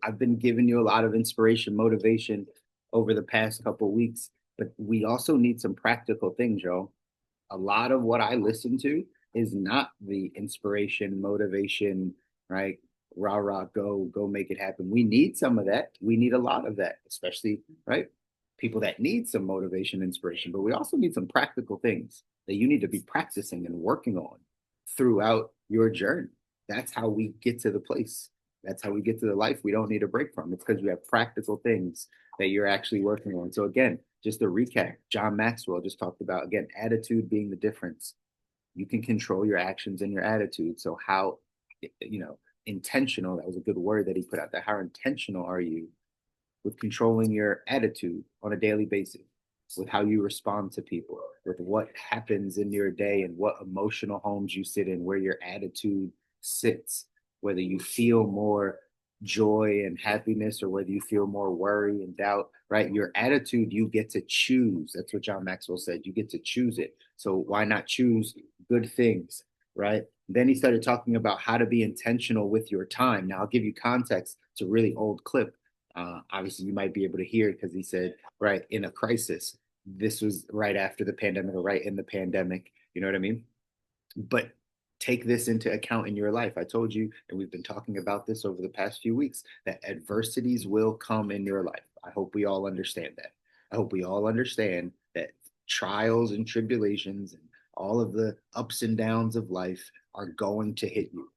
I've been giving you a lot of inspiration, motivation over the past couple of weeks, but we also need some practical things, Joe. A lot of what I listen to is not the inspiration, motivation, right? Rah, rah, go make it happen. We need some of that. We need a lot of that, especially, right? People that need some motivation, inspiration, but we also need some practical things that you need to be practicing and working on throughout your journey. That's how we get to the place. That's how we get to the life we don't need a break from. It's because you have practical things that you're actually working on. So again, just a recap, John Maxwell just talked about, again, attitude being the difference. You can control your actions and your attitude. So how, you know, intentional, that was a good word that he put out there. How intentional are you with controlling your attitude on a daily basis, with how you respond to people, with what happens in your day and what emotional homes you sit in, where your attitude sits, whether you feel more joy and happiness or whether you feel more worry and doubt, right? Your attitude, you get to choose. That's what John Maxwell said. You get to choose it. So why not choose good things, right? Then he started talking about how to be intentional with your time. Now, I'll give you context. It's a really old clip. Obviously, you might be able to hear it because he said, right, in a crisis. This was right after the pandemic or right in the pandemic. You know what I mean? But take this into account in your life. I told you, and we've been talking about this over the past few weeks, that adversities will come in your life. I hope we all understand that. I hope we all understand that trials and tribulations and all of the ups and downs of life are going to hit you.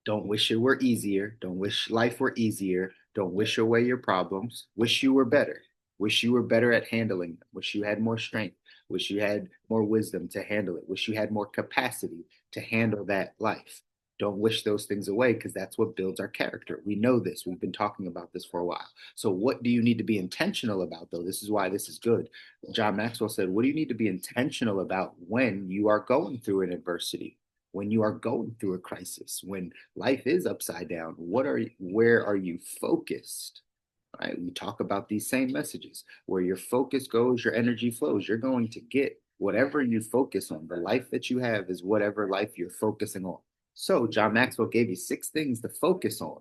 Don't wish it were easier. Don't wish life were easier. Don't wish away your problems. Wish you were better. Wish you were better at handling them. Wish you had more strength. Wish you had more wisdom to handle it. Wish you had more capacity to handle that life. Don't wish those things away because that's what builds our character. We know this. We've been talking about this for a while. So, what do you need to be intentional about, though? This is why this is good. John Maxwell said, what do you need to be intentional about when you are going through an adversity? When you are going through a crisis, when life is upside down, where are you focused? Right? We talk about these same messages. Where your focus goes, your energy flows. You're going to get whatever you focus on. The life that you have is whatever life you're focusing on. So John Maxwell gave you 6 things to focus on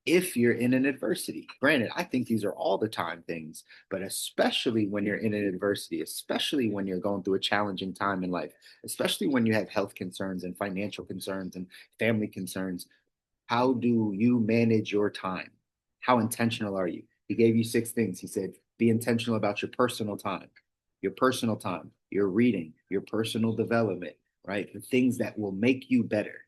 if you're in an adversity. Granted, I think these are all the time things, but especially when you're in an adversity, especially when you're going through a challenging time in life, especially when you have health concerns and financial concerns and family concerns, how do you manage your time? How intentional are you? He gave you 6 things. He said, be intentional about your personal time, your reading, your personal development, right? The things that will make you better,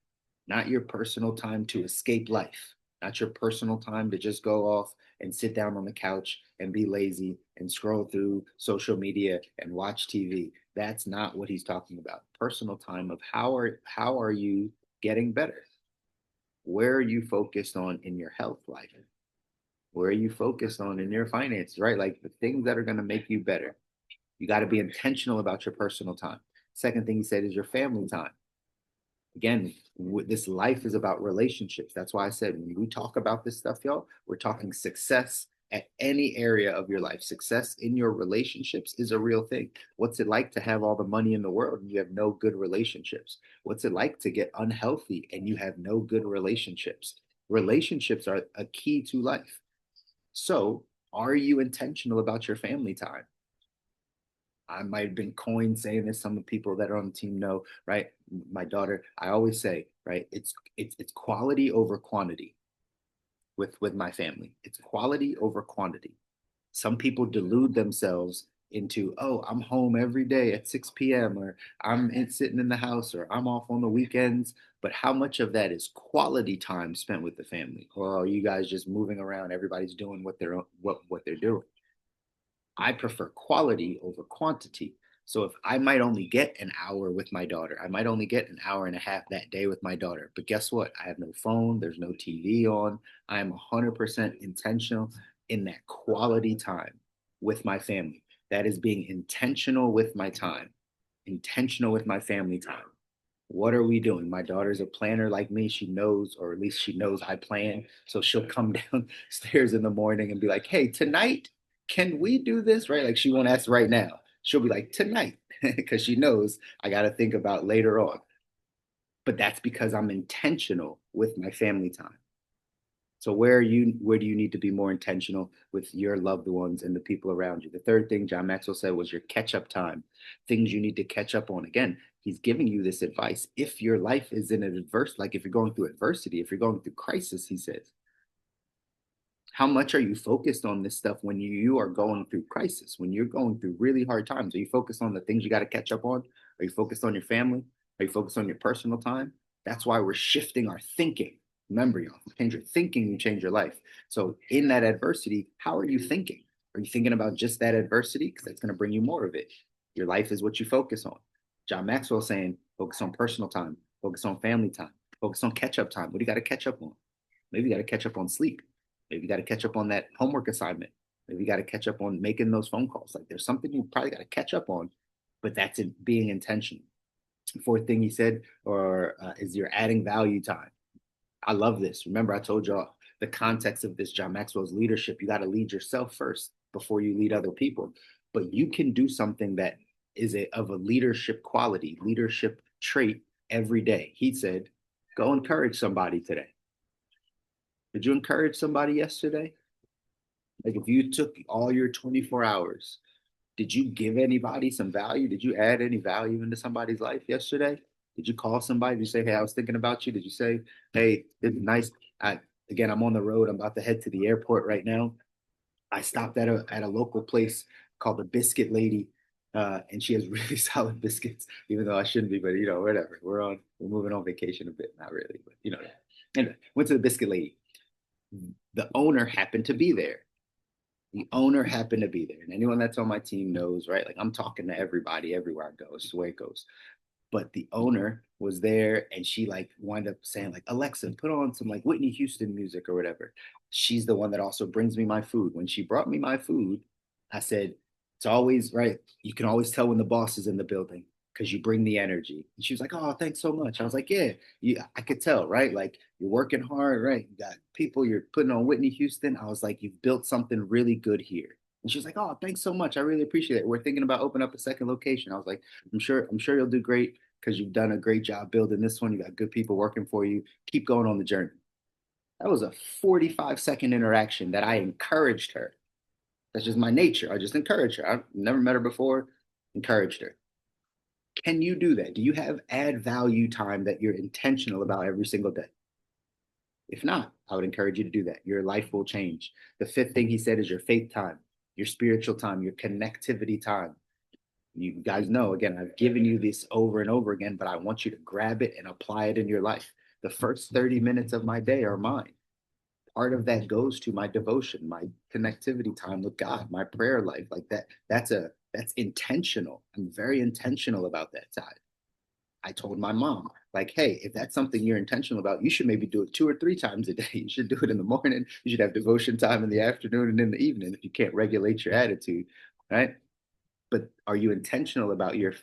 not your personal time to escape life, not your personal time to just go off and sit down on the couch and be lazy and scroll through social media and watch TV. That's not what he's talking about. Personal time of how are you getting better? Where are you focused on in your health life? Where are you focused on in your finances, right? Like the things that are going to make you better. You got to be intentional about your personal time. Second thing he said is your family time. Again, this life is about relationships. That's why I said when we talk about this stuff, y'all, we're talking success at any area of your life. Success in your relationships is a real thing. What's it like to have all the money in the world and you have no good relationships? What's it like to get unhealthy and you have no good relationships? Relationships are a key to life. So, are you intentional about your family time? I might have been coined saying this. Some of the people that are on the team know, right? My daughter, I always say, right? It's quality over quantity with my family. It's quality over quantity. Some people delude themselves into, oh, I'm home every day at 6 p.m. or sitting in the house or I'm off on the weekends. But how much of that is quality time spent with the family? Or are you guys just moving around? Everybody's doing what they're doing. I prefer quality over quantity. So if I might only get an hour with my daughter, I might only get an hour and a half that day with my daughter. But guess what? I have no phone, there's no TV on. I am 100% intentional in that quality time with my family. That is being intentional with my time, intentional with my family time. What are we doing? My daughter's a planner like me. She knows, or at least she knows I plan. So she'll come downstairs in the morning and be like, hey, tonight, can we do this? Right? Like she won't ask right now. She'll be like, tonight, because she knows I got to think about later on. But that's because I'm intentional with my family time. So where do you need to be more intentional with your loved ones and the people around you? The third thing John Maxwell said was your catch up time, things you need to catch up on. Again, he's giving you this advice. If your life is in an adverse, like if you're going through adversity, if you're going through crisis, he says, how much are you focused on this stuff when you are going through crisis, when you're going through really hard times? Are you focused on the things you got to catch up on? Are you focused on your family? Are you focused on your personal time? That's why we're shifting our thinking. Remember, y'all, change your thinking, you change your life. So in that adversity, how are you thinking? Are you thinking about just that adversity? Because that's going to bring you more of it. Your life is what you focus on. John Maxwell saying, focus on personal time, focus on family time, focus on catch up time. What do you got to catch up on? Maybe you got to catch up on sleep. Maybe you got to catch up on that homework assignment. Maybe you got to catch up on making those phone calls. Like there's something you probably got to catch up on, but that's it being intentional. Fourth thing he said, or is your adding value time. I love this. Remember, I told y'all the context of this John Maxwell's leadership. You got to lead yourself first before you lead other people. But you can do something that is of a leadership quality, leadership trait every day. He said, go encourage somebody today. Did you encourage somebody yesterday? Like if you took all your 24 hours, did you give anybody some value? Did you add any value into somebody's life yesterday? Did you call somebody? Did you say, hey, I was thinking about you? Did you say, hey, it's nice? Again, I'm on the road. I'm about to head to the airport right now. I stopped at a local place called the Biscuit Lady, and she has really solid biscuits, even though I shouldn't be, but whatever. We're moving on vacation a bit, not really, but Anyway, went to the Biscuit Lady. The owner happened to be there. The owner happened to be there. And anyone that's on my team knows, right? Like I'm talking to everybody everywhere I go. It's the way it goes. But the owner was there and she like wound up saying, like, Alexa, put on some like Whitney Houston music or whatever. She's the one that also brings me my food. When she brought me my food, I said, it's always right. You can always tell when the boss is in the building because you bring the energy. And she was like, oh, thanks so much. I was like, yeah, I could tell, right? Like you're working hard, right? You got people, you're putting on Whitney Houston. I was like, you've built something really good here. And she was like, oh, thanks so much. I really appreciate it. We're thinking about opening up a second location. I was like, I'm sure you'll do great because you've done a great job building this one. You got good people working for you. Keep going on the journey. That was a 45-second interaction that I encouraged her. That's just my nature. I just encourage her. I've never met her before, encouraged her. Can you do that? Do you have add value time that you're intentional about every single day? If not, I would encourage you to do that. Your life will change. The fifth thing he said is your faith time, your spiritual time, your connectivity time. You guys know, again, I've given you this over and over again, but I want you to grab it and apply it in your life. The first 30 minutes of my day are mine. Part of that goes to my devotion, my connectivity time with God, my prayer life. Like that, that's intentional. I'm very intentional about that side. I told my mom, like, hey, if that's something you're intentional about, you should maybe do it 2 or 3 times a day. You should do it in the morning. You should have devotion time in the afternoon and in the evening if you can't regulate your attitude, right? But are you intentional about your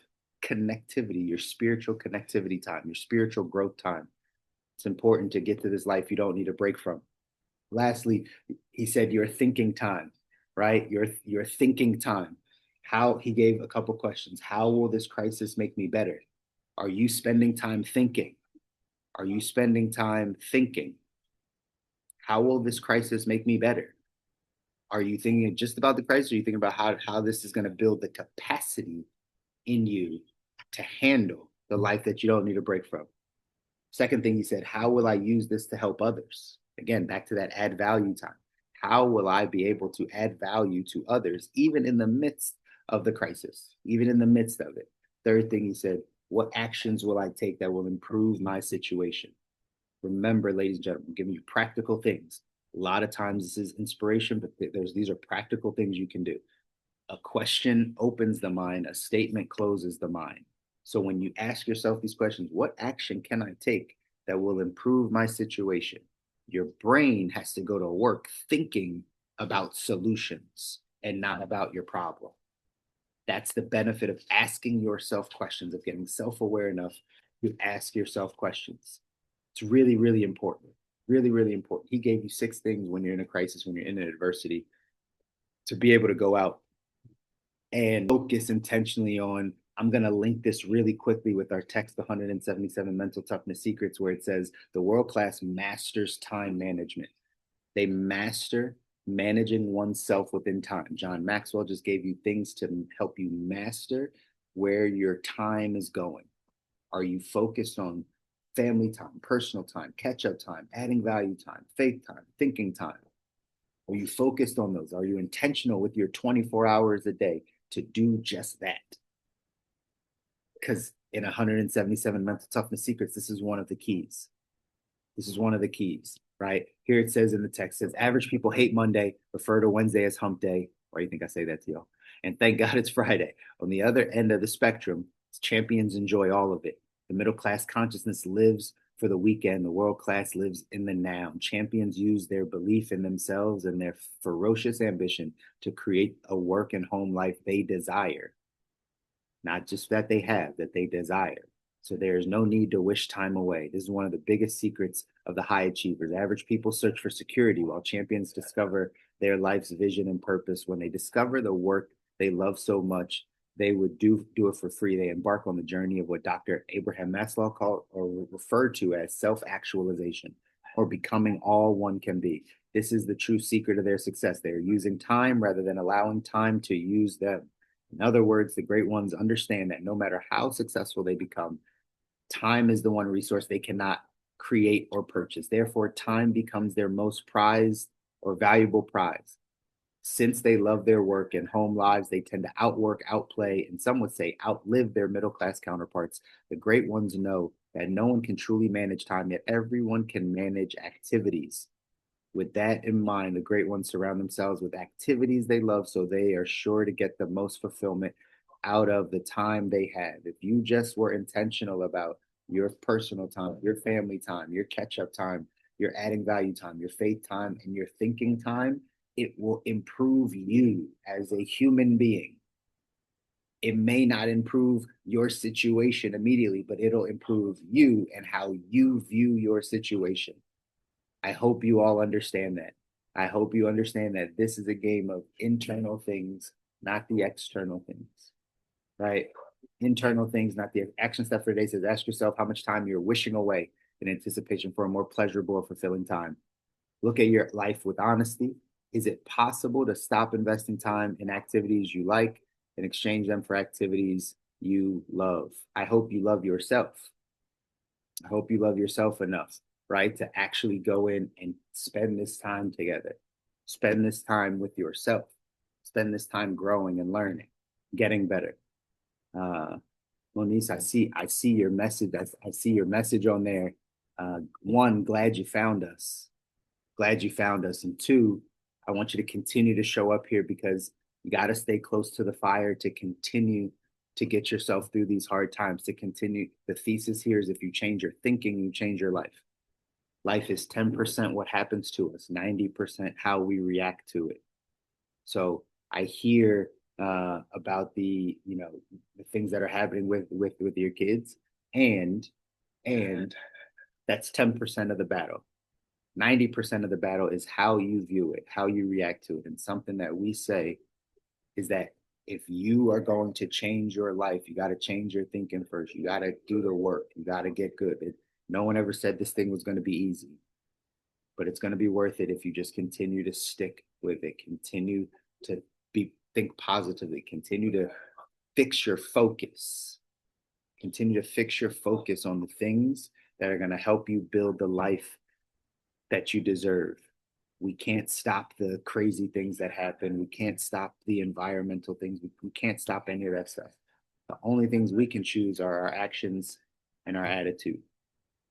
connectivity, your spiritual connectivity time, your spiritual growth time? It's important to get to this life you don't need a break from. Lastly, he said your thinking time, right? Your thinking time. How he gave a couple questions. How will this crisis make me better? Are you spending time thinking? Are you spending time thinking? How will this crisis make me better? Are you thinking just about the crisis? Or are you thinking about how this is going to build the capacity in you to handle the life that you don't need a break from? Second thing he said, how will I use this to help others? Again, back to that add value time. How will I be able to add value to others, even in the midst of the crisis, even in the midst of it? Third thing he said, what actions will I take that will improve my situation? Remember, ladies and gentlemen, I'm giving you practical things. A lot of times this is inspiration, but these are practical things you can do. A question opens the mind, a statement closes the mind. So when you ask yourself these questions, what action can I take that will improve my situation? Your brain has to go to work thinking about solutions and not about your problem. That's the benefit of asking yourself questions, of getting self aware enough to ask yourself questions. It's really, really important. Really, really important. He gave you 6 things when you're in a crisis, when you're in an adversity, to be able to go out and focus intentionally on. I'm going to link this really quickly with our text, 177 Mental Toughness Secrets, where it says the world class masters time management. They master managing oneself within time. John Maxwell just gave you things to help you master where your time is going. Are you focused on family time, personal time, catch up time, adding value time, faith time, thinking time? Are you focused on those? Are you intentional with your 24 hours a day to do just that? Because in 177 mental toughness secrets, this is one of the keys. This is one of the keys, right? Here it says in the text, it says average people hate Monday, refer to Wednesday as hump day. Why do you think I say that to y'all? And thank God it's Friday. On the other end of the spectrum, champions enjoy all of it. The middle class consciousness lives for the weekend. The world class lives in the now. Champions use their belief in themselves and their ferocious ambition to create a work and home life they desire, not just that they have, that they desire. So there is no need to wish time away. This is one of the biggest secrets of the high achievers. Average people search for security while champions discover their life's vision and purpose. When they discover the work they love so much, they would do it for free. They embark on the journey of what Dr. Abraham Maslow called or referred to as self-actualization, or becoming all one can be. This is the true secret of their success. They are using time rather than allowing time to use them. In other words, the great ones understand that no matter how successful they become, time is the one resource they cannot create or purchase. Therefore, time becomes their most prized or valuable prize. Since they love their work and home lives, they tend to outwork, outplay, and some would say outlive their middle class counterparts. The great ones know that no one can truly manage time, yet everyone can manage activities. With that in mind, the great ones surround themselves with activities they love so they are sure to get the most fulfillment out of the time they have. If you just were intentional about your personal time, your family time, your catch up time, your adding value time, your faith time, and your thinking time, it will improve you as a human being. It may not improve your situation immediately, but it'll improve you and how you view your situation. I hope you all understand that. I hope you understand that this is a game of internal things, not the external things, right? Internal things, not the action step for today says ask yourself how much time you're wishing away in anticipation for a more pleasurable or fulfilling time. Look at your life with honesty. Is it possible to stop investing time in activities you like and exchange them for activities you love? I hope you love yourself. I hope you love yourself enough, right, to actually go in and spend this time together. Spend this time with yourself. Spend this time growing and learning, getting better. Uh, Moniz, I see your message. I see your message on there. One, glad you found us. Glad you found us. And two, I want you to continue to show up here because you got to stay close to the fire to continue to get yourself through these hard times, to continue. The thesis here is if you change your thinking, you change your life. Life is 10% what happens to us, 90% how we react to it. So I hear about the things that are happening with your kids, and and that's 10% of the battle. 90% of the battle is how you view it, how you react to it. And something that we say is that if you are going to change your life, you got to change your thinking first. You got to do the work. You got to get good. No one ever said this thing was going to be easy, but it's going to be worth it if you just continue to stick with it, continue to think positively, continue to fix your focus, continue to fix your focus on the things that are going to help you build the life that you deserve. We can't stop the crazy things that happen. We can't stop the environmental things. We can't stop any of that stuff. The only things we can choose are our actions and our attitude.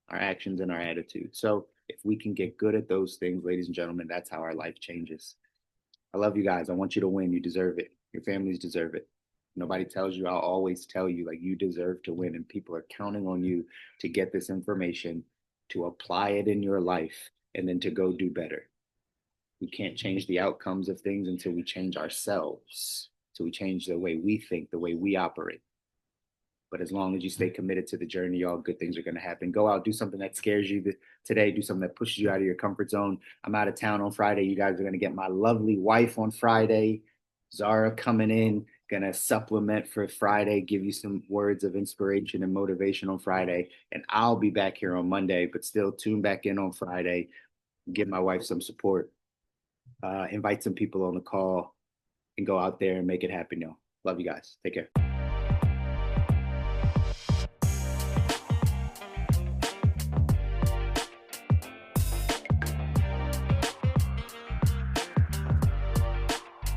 Our actions and our attitude. So if we can get good at those things, ladies and gentlemen, that's how our life changes. I love you guys. I want you to win. You deserve it. Your families deserve it. Nobody tells you. I'll always tell you, like, you deserve to win, and people are counting on you to get this information, to apply it in your life, and then to go do better. We can't change the outcomes of things until we change ourselves, until we change the way we think, the way we operate. But as long as you stay committed to the journey, all good things are going to happen. Go out, do something that scares you today, do something that pushes you out of your comfort zone. I'm out of town on Friday. You guys are going to get my lovely wife on Friday. Zara coming in, going to supplement for Friday, give you some words of inspiration and motivation on Friday. And I'll be back here on Monday, but still tune back in on Friday, give my wife some support. invite some people on the call, and go out there and make it happen. Yo, love you guys. Take care.